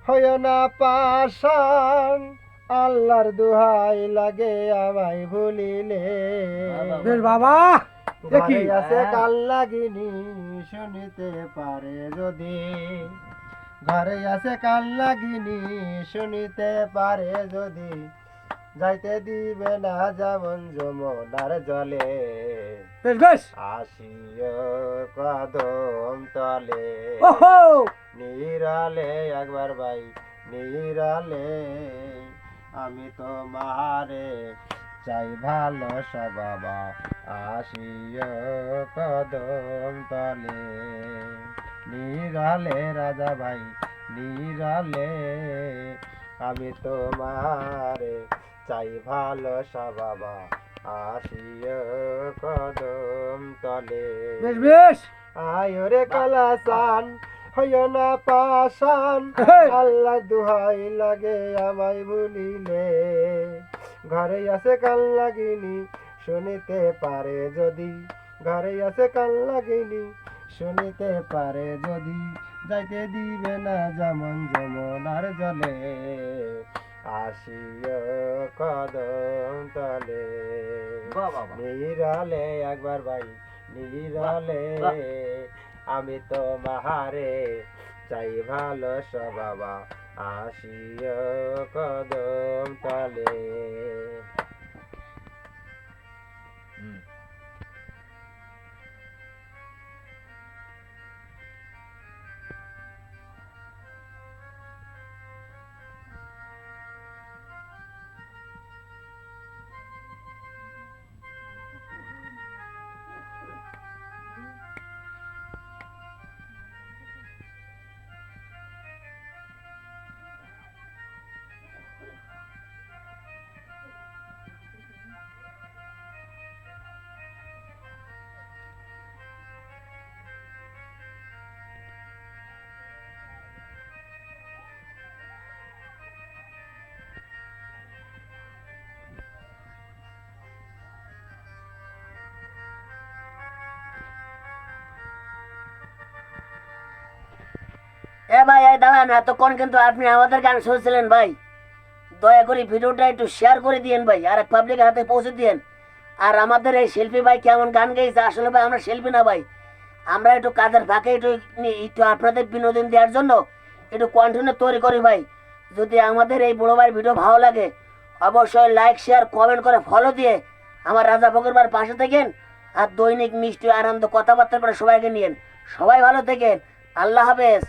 হয় না পাশান, আল্লাহর দোহাই লাগে আমায় ভুলিলে। বেশ বাবা দেখি ঘরে আছে কাল লাগিনি শুনিতে পারে যদি, ঘরে আছে কাল লাগিনি শুনিতে পারে যদি, যাইতে দিবে না যেমন যমুনার জলে। বেশ বেশ আসিও কদম তলে, ওহো নিরালে একবার ভাই নিরালে, আমি তোমারে চাই ভালোবাসা বাবা, আসিও কদম তলে। নিরালে রাজা ভাই নিরালে, আমি তোমারে চাই ভালোবাসা বাবা, আসিও কদম তলে। বেশ বেশ আয়রে কালাসান হইও না পাশান, আল্লাহ দুহাই লাগে আমায় ভুলিলে। ঘরে আছে কাল লাগিনি শুনিতে পারে যদি, ঘরে আছে কাল লাগিনি শুনিতে পারে যদি, যাইতে দিবে না যেমন যমুনার জলে। আসিও কদম তলে, নিরালে একবার ভাই নিরালে, আমি তো মাহারে চাই ভালোবাসা বাবা, আসিও কদম তলে। এ ভাই এই দাঁড়ান, এতক্ষণ কিন্তু আপনি আমাদের গান শুনছিলেন ভাই। দয়া করে ভিডিওটা একটু শেয়ার করে দিয়েন ভাই, আর পাবলিকের হাতে পৌঁছে দিয়েন। আর আমাদের এই শিল্পী ভাই কেমন গান গেয়েছে, আসলে ভাই আমরা শিল্পী না ভাই, আমরা একটু কাজের ফাঁকে একটু আপনাদের বিনোদন দেওয়ার জন্য একটু কন্টেন্ট তৈরি করি ভাই। যদি আমাদের এই বড় ভাই ভিডিও ভালো লাগে, অবশ্যই লাইক শেয়ার কমেন্ট করে ফলো দিয়ে আমার রাজা ফকির পাশে থাকেন। আর দৈনিক মিষ্টি আনন্দ কথাবার্তা করে সবাইকে নিয়েন। সবাই ভালো থাকেন, আল্লাহ হাফেজ।